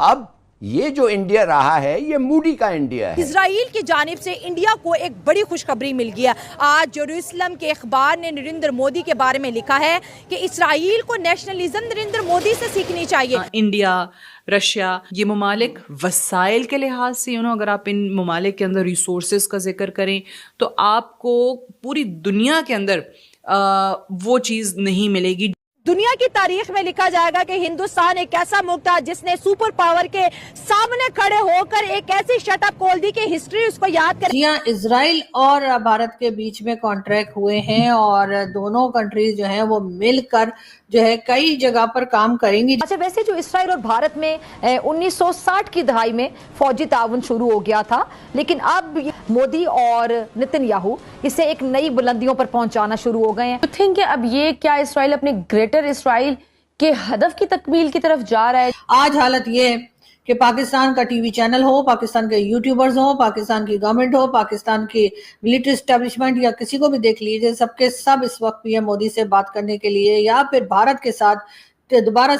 अब ये जो इंडिया रहा है ये मूडी का इंडिया है। इजराइल की जानिब से इंडिया को एक बड़ी खुशखबरी मिल गया। आज जेरूसलम के अखबार ने नरेंद्र मोदी के बारे में लिखा है कि इजराइल को नेशनलिज्म नरेंद्र मोदी से सीखनी चाहिए। इंडिया, रशिया, ये ममालिक वसाइल के लिहाज से अगर आप इन ममालिक के अंदर रिसोर्सेज का जिक्र करें तो आपको पूरी दुनिया के अंदर वो चीज़ नहीं मिलेगी। दुनिया की तारीख में लिखा जाएगा कि हिंदुस्तान एक ऐसा मुल्क था जिसने सुपर पावर के सामने खड़े होकर एक ऐसी शटअप खोल दी कि हिस्ट्री उसको याद करे। यहाँ इजराइल और भारत के बीच में कॉन्ट्रैक्ट हुए हैं और दोनों कंट्रीज जो हैं वो मिलकर जो है कई जगह पर काम करेंगी। अच्छा, वैसे जो इसराइल और भारत में 1960 की दहाई में फौजी ताउन शुरू हो गया था, लेकिन अब मोदी और नेतन्याहू इसे एक नई बुलंदियों पर पहुंचाना शुरू हो गए हैं। तो थिंक अब ये क्या इसराइल अपने ग्रेटर इसराइल के हदफ की तकमील की तरफ जा रहा है? आज हालत ये है कि पाकिस्तान का टीवी चैनल हो, पाकिस्तान के यूट्यूबर्स हो, पाकिस्तान की गवर्नमेंट हो, पाकिस्तान की मिलिट्री एस्टेब्लिशमेंट या किसी को भी देख लीजिए, सबके सब इस वक्त पीएम मोदी से बात करने के लिए या फिर भारत के साथ दोबारा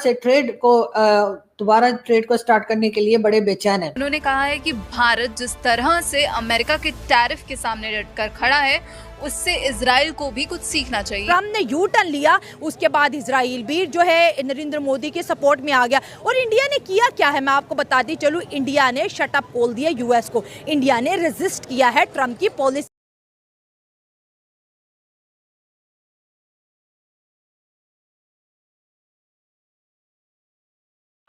ट्रेड को स्टार्ट करने के लिए बड़े बेचैन है। उन्होंने कहा है कि भारत जिस तरह से अमेरिका के टैरिफ के सामने डटकर खड़ा है उससे इजराइल को भी कुछ सीखना चाहिए। ट्रम्प ने यू टर्न लिया, उसके बाद इजराइल भी जो है नरेंद्र मोदी के सपोर्ट में आ गया। और इंडिया ने किया क्या है मैं आपको बताती चलूं। इंडिया ने शटअप खोल दिया यूएस को। इंडिया ने रेजिस्ट किया है ट्रम्प की पॉलिसी।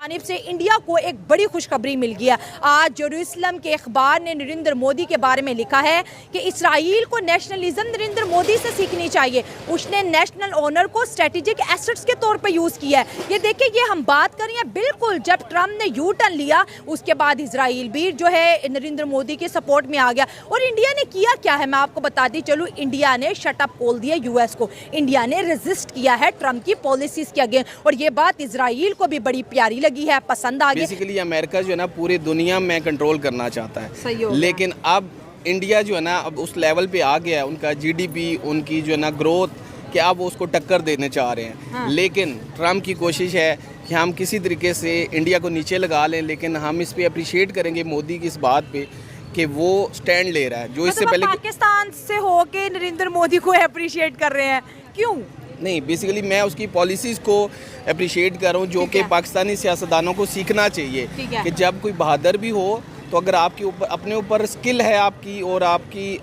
जानिब से इंडिया को एक बड़ी खुशखबरी मिल गया। आज जेरूसलम के अखबार ने नरेंद्र मोदी के बारे में लिखा है कि इजराइल को नेशनलिज्म नरेंद्र मोदी से सीखनी चाहिए। उसने नेशनल ऑनर को स्ट्रेटेजिक एसेट्स के तौर पे यूज़ किया है। ये देखिए, ये हम बात कर रहे हैं बिल्कुल जब ट्रम्प ने यू टर्न लिया, उसके बाद इजराइल भी जो है नरेंद्र मोदी के सपोर्ट में आ गया। और इंडिया ने किया क्या है मैं आपको बताती चलूँ। इंडिया ने शटअप खोल दिया यूएस को। इंडिया ने रेजिस्ट किया है ट्रम्प की पॉलिसीज के अगेंस्ट। और ये बात इजराइल को भी बड़ी प्यारी लगी है, पसंद आ गई। बेसिकली अमेरिका जो है ना पूरी दुनिया में कंट्रोल करना चाहता है, लेकिन अब इंडिया जो है ना अब उस लेवल पे आ गया है, उनका जीडीपी, उनकी जो है ना ग्रोथ, कि अब उसको टक्कर देने चाह रहे हैं। हाँ। लेकिन ट्रम्प की कोशिश है कि हम किसी तरीके से इंडिया को नीचे लगा लें, लेकिन हम इस पे अप्रिशिएट करेंगे मोदी की इस बात पे कि वो स्टैंड ले रहा है। जो इससे पहले पाकिस्तान से होके नरेंद्र मोदी को अप्रिशिएट कर रहे हैं, क्यों? नहीं, बेसिकली मैं उसकी पॉलिसीज़ को अप्रिशिएट कर रहा हूँ, जो कि पाकिस्तानी सियासतदानों को सीखना चाहिए कि जब कोई बहादुर भी हो तो अगर आपके ऊपर अपने ऊपर स्किल है आपकी और आपकी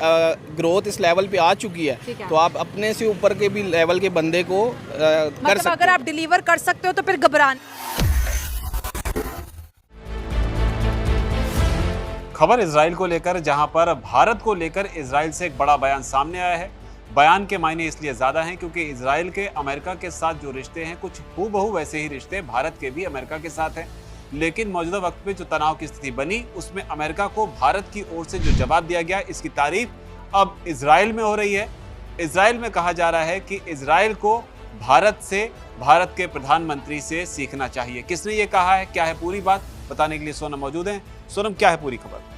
ग्रोथ इस लेवल पे आ चुकी है तो आप अपने से ऊपर के भी लेवल के बंदे को कर सकते। अगर आप डिलीवर कर सकते हो तो फिर घबराना। खबर इजराइल को लेकर, जहां पर भारत को लेकर इजराइल से एक बड़ा बयान सामने आया है। बयान के मायने इसलिए ज़्यादा हैं क्योंकि इजराइल के अमेरिका के साथ जो रिश्ते हैं कुछ हूबहू वैसे ही रिश्ते भारत के भी अमेरिका के साथ हैं। लेकिन मौजूदा वक्त पे जो तनाव की स्थिति बनी उसमें अमेरिका को भारत की ओर से जो जवाब दिया गया, इसकी तारीफ अब इजराइल में हो रही है। इजराइल में कहा जा रहा है कि इजराइल को भारत के प्रधानमंत्री से सीखना चाहिए। किसने ये कहा है, क्या है पूरी बात, बताने के लिए सोनम मौजूद हैं। सोनम, क्या है पूरी खबर?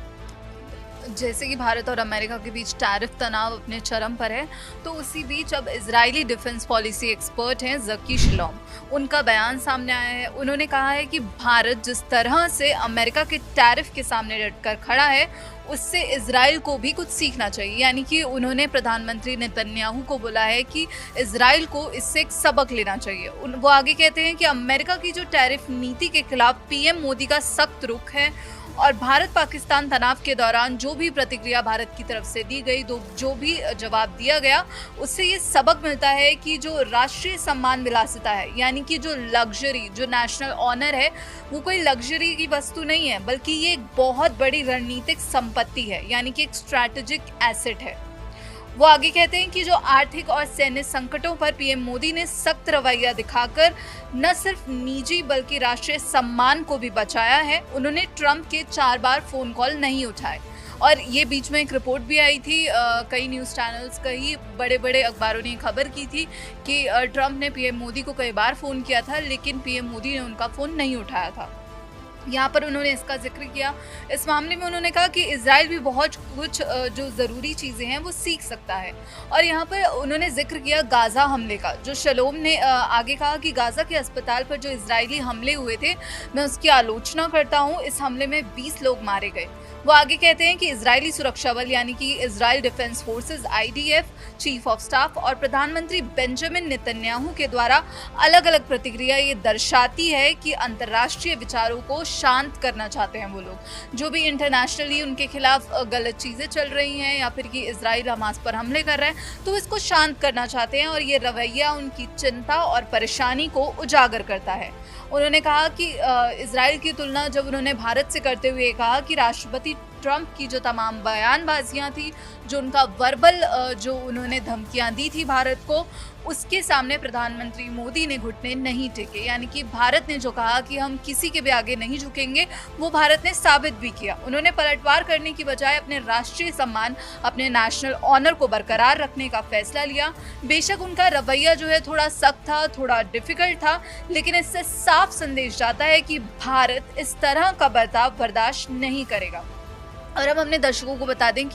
जैसे कि भारत और अमेरिका के बीच टैरिफ तनाव अपने चरम पर है, तो उसी बीच अब इजरायली डिफेंस पॉलिसी एक्सपर्ट हैं ज़की शिलोम, उनका बयान सामने आया है। उन्होंने कहा है कि भारत जिस तरह से अमेरिका के टैरिफ के सामने डटकर खड़ा है उससे इजराइल को भी कुछ सीखना चाहिए। यानी कि उन्होंने प्रधानमंत्री नेतन्याहू को बोला है कि इजराइल को इससे एक सबक लेना चाहिए। वो आगे कहते हैं कि अमेरिका की जो टैरिफ नीति के खिलाफ पीएम मोदी का सख्त रुख है और भारत पाकिस्तान तनाव के दौरान जो भी प्रतिक्रिया भारत की तरफ से दी गई, जो भी जवाब दिया गया, उससे ये सबक मिलता है कि जो राष्ट्रीय सम्मान विलासिता है, यानी कि जो लग्जरी, जो नेशनल ऑनर है, वो कोई लग्जरी की वस्तु नहीं है, बल्कि ये एक बहुत बड़ी रणनीतिक संपत्ति है, यानी कि एक स्ट्रैटेजिक एसेट है। वो आगे कहते हैं कि जो आर्थिक और सैन्य संकटों पर पीएम मोदी ने सख्त रवैया दिखाकर न सिर्फ निजी बल्कि राष्ट्रीय सम्मान को भी बचाया है। उन्होंने ट्रंप के 4 बार फोन कॉल नहीं उठाए। और ये बीच में एक रिपोर्ट भी आई थी, कई न्यूज़ चैनल्स, कई बड़े बड़े अखबारों ने खबर की थी कि ट्रंप ने पीएम मोदी को कई बार फ़ोन किया था, लेकिन पीएम मोदी ने उनका फ़ोन नहीं उठाया था। यहाँ पर उन्होंने इसका जिक्र किया। इस मामले में उन्होंने कहा कि इजराइल भी बहुत कुछ जो ज़रूरी चीज़ें हैं वो सीख सकता है। और यहाँ पर उन्होंने जिक्र किया गाज़ा हमले का, जो शलोम ने आगे कहा कि गाज़ा के अस्पताल पर जो इजरायली हमले हुए थे, मैं उसकी आलोचना करता हूँ। इस हमले में 20 लोग मारे गए। वो आगे कहते हैं कि इजरायली सुरक्षा बल यानी कि Israel defence forces IDF, chief of staff और प्रधानमंत्री बेंजामिन नेतन्याहू के द्वारा अलग अलग प्रतिक्रिया ये दर्शाती है कि अंतर्राष्ट्रीय विचारों को शांत करना चाहते हैं वो लोग। जो भी इंटरनेशनली उनके खिलाफ गलत चीज़ें चल रही हैं या फिर कि इजराइल हमास पर हमले कर रहा है, तो इसको शांत करना चाहते हैं और ये रवैया उनकी चिंता और परेशानी को उजागर करता है। उन्होंने कहा कि इजराइल की तुलना जब उन्होंने भारत से करते हुए कहा कि राष्ट्रपति ट्रंप की जो तमाम बयानबाजियां थी, जो उनका वर्बल जो उन्होंने धमकियां दी थी भारत को, उसके सामने प्रधानमंत्री मोदी ने घुटने नहीं टेके। यानी कि भारत ने जो कहा कि हम किसी के भी आगे नहीं झुकेंगे, वो भारत ने साबित भी किया। उन्होंने पलटवार करने की बजाय अपने राष्ट्रीय सम्मान, अपने नेशनल ऑनर को बरकरार रखने का फैसला लिया। बेशक उनका रवैया जो है थोड़ा सख्त था, थोड़ा डिफिकल्ट था, लेकिन इससे साफ संदेश जाता है कि भारत इस तरह का बर्ताव बर्दाश्त नहीं करेगा। और अब हमने दर्शकों को बता दें कि